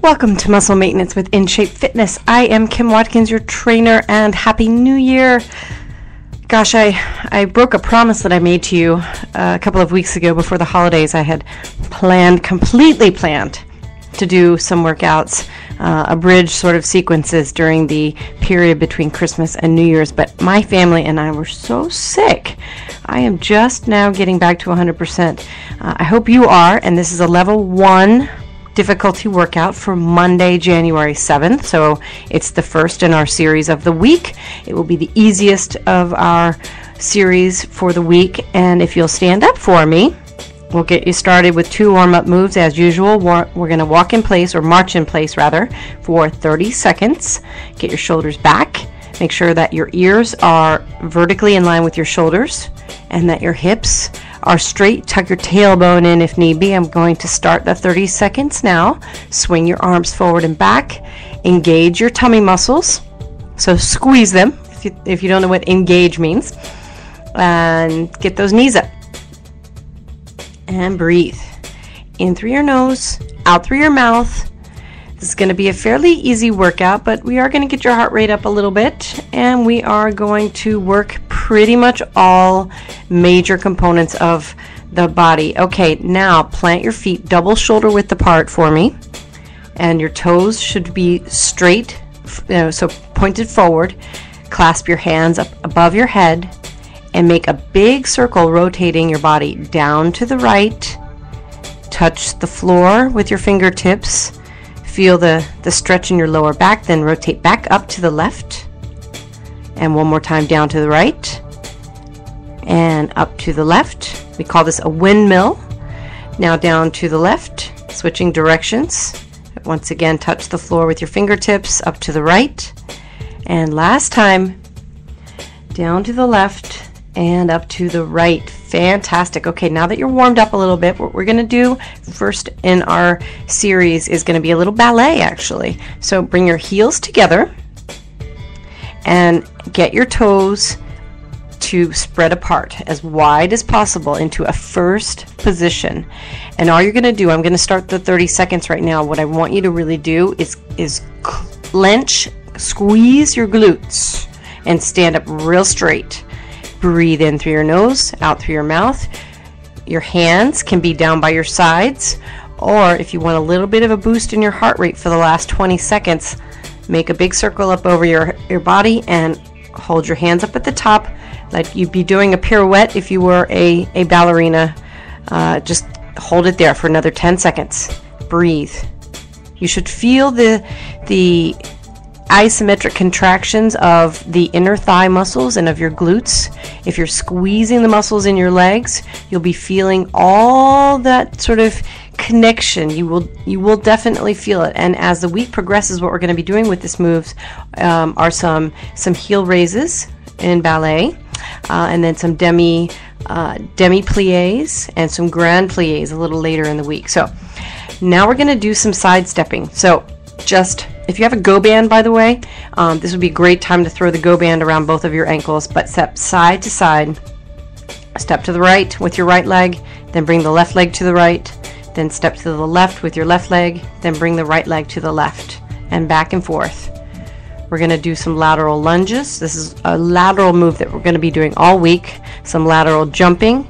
Welcome to Muscle Maintenance with In Shape Fitness. I am Kim Watkins, your trainer, and Happy New Year. Gosh, I broke a promise that I made to you a couple of weeks ago before the holidays. I had completely planned to do some workouts, abridged sort of sequences during the period between Christmas and New Year's, but my family and I were so sick. I am just now getting back to 100%. I hope you are, and this is a level 1 difficulty workout for Monday, January 7th. So it's the first in our series of the week. It will be the easiest of our series for the week. And if you'll stand up for me, we'll get you started with 2 warm-up moves as usual. We're going to walk in place, or march in place rather, for 30 seconds. Get your shoulders back. Make sure that your ears are vertically in line with your shoulders and that your hips are straight. Tuck your tailbone in if need be. I'm going to start the 30 seconds now. Swing your arms forward and back. Engage your tummy muscles. So squeeze them if you don't know what engage means. And get those knees up. And breathe. In through your nose, out through your mouth. This is going to be a fairly easy workout, but we are going to get your heart rate up a little bit, and we are going to work pretty much all major components of the body. Okay, now plant your feet double shoulder width apart for me, and your toes should be straight, so pointed forward. Clasp your hands up above your head and make a big circle rotating your body down to the right. Touch the floor with your fingertips. Feel the stretch in your lower back, then rotate back up to the left. And one more time down to the right. And up to the left. We call this a windmill. Now down to the left, switching directions. Once again, touch the floor with your fingertips, up to the right. And last time, down to the left and up to the right. Fantastic. Okay, now that you're warmed up a little bit, what we're going to do first in our series is going to be a little ballet, actually. So bring your heels together and get your toes to spread apart as wide as possible into a first position. And all you're going to do, I'm going to start the 30 seconds right now. What I want you to really do is clench, squeeze your glutes, and stand up real straight. Breathe in through your nose, out through your mouth. Your hands can be down by your sides, or if you want a little bit of a boost in your heart rate for the last 20 seconds, make a big circle up over your body and hold your hands up at the top like you'd be doing a pirouette if you were a ballerina. Just hold it there for another 10 seconds. Breathe. You should feel the isometric contractions of the inner thigh muscles and of your glutes. If you're squeezing the muscles in your legs, you'll be feeling all that sort of connection. You will definitely feel it. And as the week progresses, what we're going to be doing with this moves are some heel raises in ballet, and then some demi plies and some grand plies a little later in the week. So now we're going to do some side stepping. So just, if you have a go band, by the way, this would be a great time to throw the go band around both of your ankles, but step side to side. Step to the right with your right leg, then bring the left leg to the right, then step to the left with your left leg, then bring the right leg to the left, and back and forth. We're going to do some lateral lunges. This is a lateral move that we're going to be doing all week. Some lateral jumping,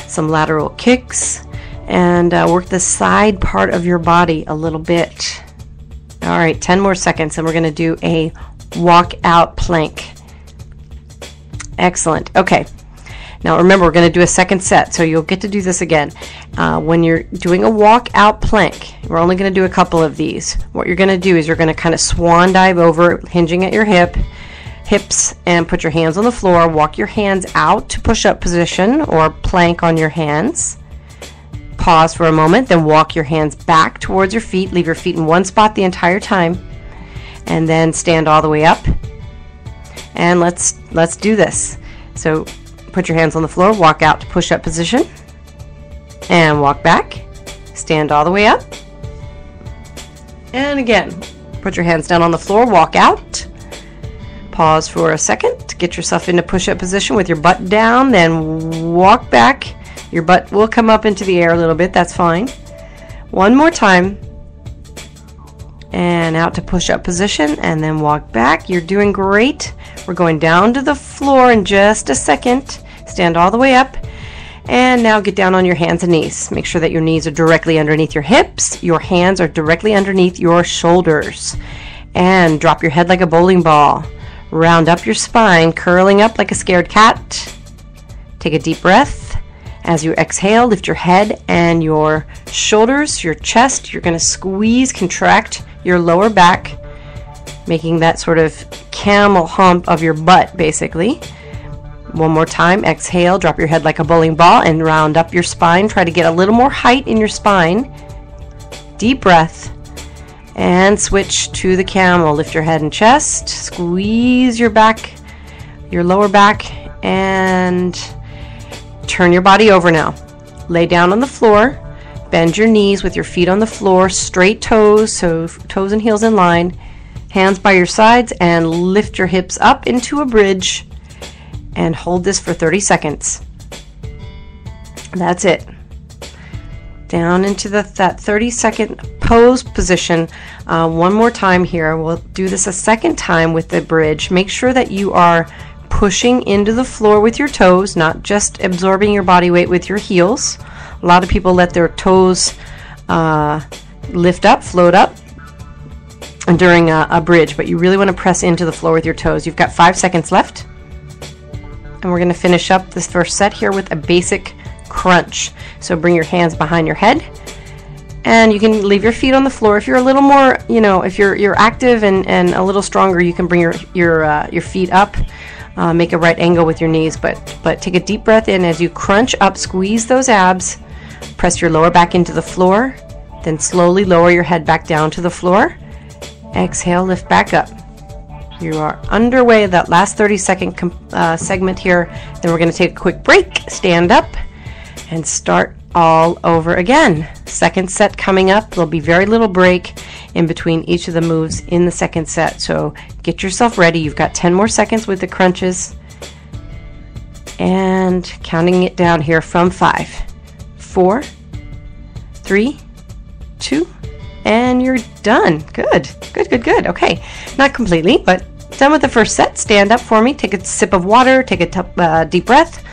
some lateral kicks, and work the side part of your body a little bit. All right, 10 more seconds, and we're going to do a walk out plank. Excellent. Okay. Now remember, we're going to do a second set, so you'll get to do this again. When you're doing a walk out plank, we're only going to do a couple of these. What you're going to do is you're going to kind of swan dive over, hinging at your hips, and put your hands on the floor. Walk your hands out to push-up position or plank on your hands. Pause for a moment, then walk your hands back towards your feet. Leave your feet in one spot the entire time, and then stand all the way up. And let's do this. So put your hands on the floor, walk out to push-up position, and walk back. Stand all the way up. And again, put your hands down on the floor, walk out. Pause for a second to get yourself into push-up position with your butt down, then walk back. Your butt will come up into the air a little bit, that's fine. One more time. and out to push-up position, and then walk back. You're doing great. We're going down to the floor in just a second. Stand all the way up, and now get down on your hands and knees. Make sure that your knees are directly underneath your hips. Your hands are directly underneath your shoulders, and drop your head like a bowling ball. Round up your spine, curling up like a scared cat. Take a deep breath. As you exhale, lift your head and your shoulders, your chest. You're going to squeeze, contract your lower back, making that sort of camel hump of your butt, basically. One more time. Exhale, drop your head like a bowling ball and round up your spine. Try to get a little more height in your spine. Deep breath. And switch to the camel. Lift your head and chest. Squeeze your back, your lower back, and turn your body over now. Lay down on the floor. Bend your knees with your feet on the floor. Straight toes, so toes and heels in line. Hands by your sides, and lift your hips up into a bridge. And hold this for 30 seconds. That's it. Down into that 30-second pose position. One more time here. We'll do this a second time with the bridge. Make sure that you are pushing into the floor with your toes, not just absorbing your body weight with your heels. A lot of people let their toes lift up, float up during a bridge, but you really want to press into the floor with your toes. You've got 5 seconds left, and we're going to finish up this first set here with a basic crunch. So bring your hands behind your head, and you can leave your feet on the floor. If you're a little more, if you're active and a little stronger, you can bring your feet up. Make a right angle with your knees, but take a deep breath in as you crunch up, squeeze those abs, press your lower back into the floor, then slowly lower your head back down to the floor. Exhale, lift back up. You are underway that last 30-second segment here. Then we're going to take a quick break, stand up, and start all over again. Second set coming up. There'll be very little break in between each of the moves in the second set, so get yourself ready. You've got 10 more seconds with the crunches, and counting it down here from 5, 4, 3, 2, and you're done. Good. Okay, not completely, but done with the first set. Stand up for me, take a sip of water, take a deep breath,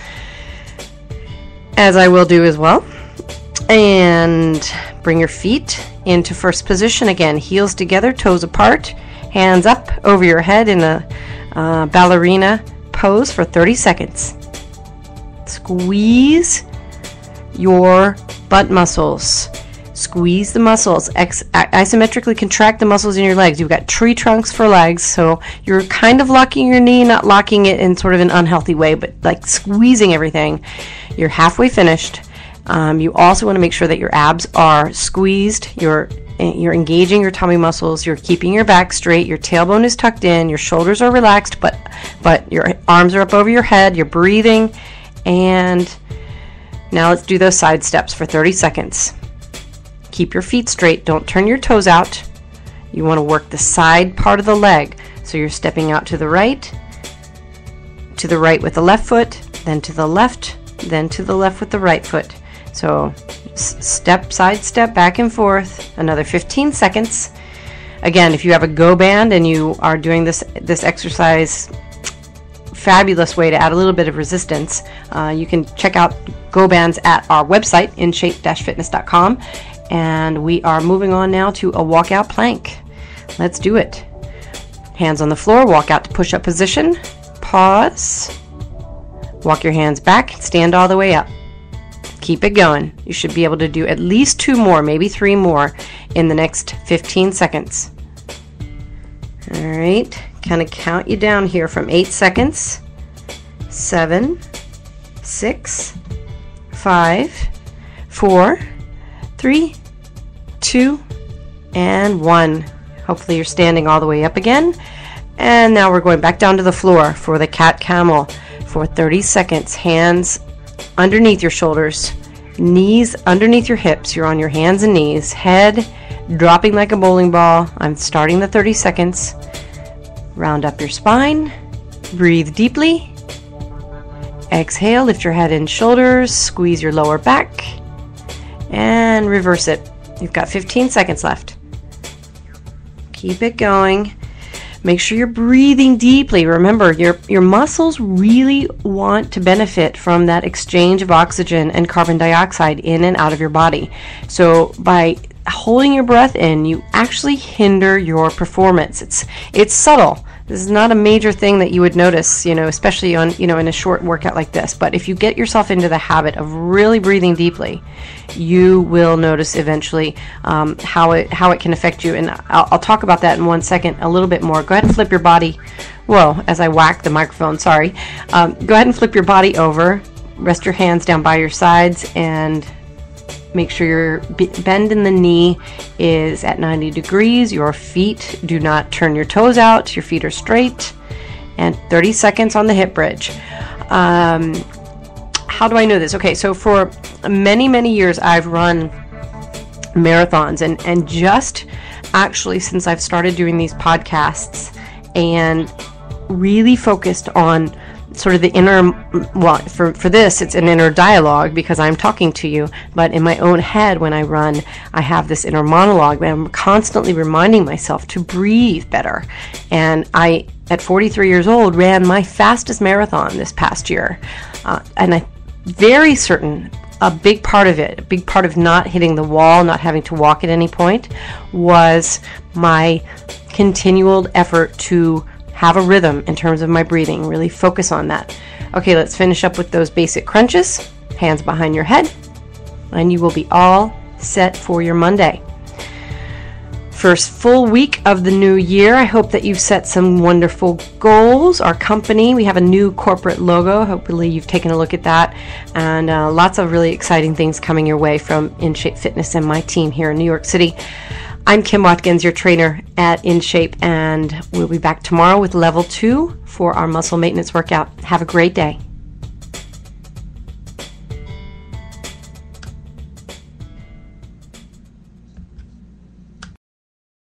as I will do as well, and bring your feet into first position again. Heels together, toes apart, hands up over your head in a ballerina pose for 30 seconds. Squeeze your butt muscles. Squeeze the muscles. Isometrically contract the muscles in your legs. You've got tree trunks for legs, so you're kind of locking your knee, not locking it in sort of an unhealthy way, but like squeezing everything. You're halfway finished. You also want to make sure that your abs are squeezed. You're engaging your tummy muscles. You're keeping your back straight. Your tailbone is tucked in. Your shoulders are relaxed, but your arms are up over your head. You're breathing. And now let's do those side steps for 30 seconds. Keep your feet straight. Don't turn your toes out. You want to work the side part of the leg. So you're stepping out to the right with the left foot, then to the left with the right foot. So side step, back and forth. Another 15 seconds. Again, if you have a Go band and you are doing this exercise, fabulous way to add a little bit of resistance. You can check out Go bands at our website, inshape-fitness.com. And we are moving on now to a walkout plank. Let's do it. Hands on the floor, walk out to push-up position. Pause. Walk your hands back, stand all the way up. Keep it going. You should be able to do at least 2 more, maybe 3 more in the next 15 seconds. All right, kind of count you down here from 8 seconds. 7, 6, 5, 4, 3, 2, and 1. Hopefully you're standing all the way up again. And now we're going back down to the floor for the cat camel for 30 seconds. Hands underneath your shoulders, knees underneath your hips. You're on your hands and knees, head dropping like a bowling ball. I'm starting the 30 seconds. Round up your spine, breathe deeply. Exhale, lift your head and shoulders, squeeze your lower back, and reverse it. You've got 15 seconds left. Keep it going. Make sure you're breathing deeply. Remember, your muscles really want to benefit from that exchange of oxygen and carbon dioxide in and out of your body. So by holding your breath in, you actually hinder your performance. It's subtle. This is not a major thing that you would notice, especially on, in a short workout like this. But if you get yourself into the habit of really breathing deeply, you will notice eventually how it can affect you. And I'll talk about that in 1 second a little bit more. Go ahead and flip your body. Whoa, as I whack the microphone, sorry. Go ahead and flip your body over. Rest your hands down by your sides and make sure your bend in the knee is at 90 degrees. Your feet, do not turn your toes out. Your feet are straight. And 30 seconds on the hip bridge. How do I know this? Okay, so for many, many years, I've run marathons. And just actually since I've started doing these podcasts and really focused on sort of the inner, well, for this, it's an inner dialogue because I'm talking to you, but in my own head when I run, I have this inner monologue, but I'm constantly reminding myself to breathe better. And I, at 43 years old, ran my fastest marathon this past year. And I'm very certain a big part of not hitting the wall, not having to walk at any point, was my continual effort to have a rhythm in terms of my breathing. Really focus on that. Okay, let's finish up with those basic crunches. Hands behind your head, and you will be all set for your Monday. First full week of the new year. I hope that you've set some wonderful goals. Our company, we have a new corporate logo. Hopefully you've taken a look at that, and lots of really exciting things coming your way from InShape Fitness and my team here in New York City. I'm Kim Watkins, your trainer at InShape, and we'll be back tomorrow with level 2 for our muscle maintenance workout. Have a great day.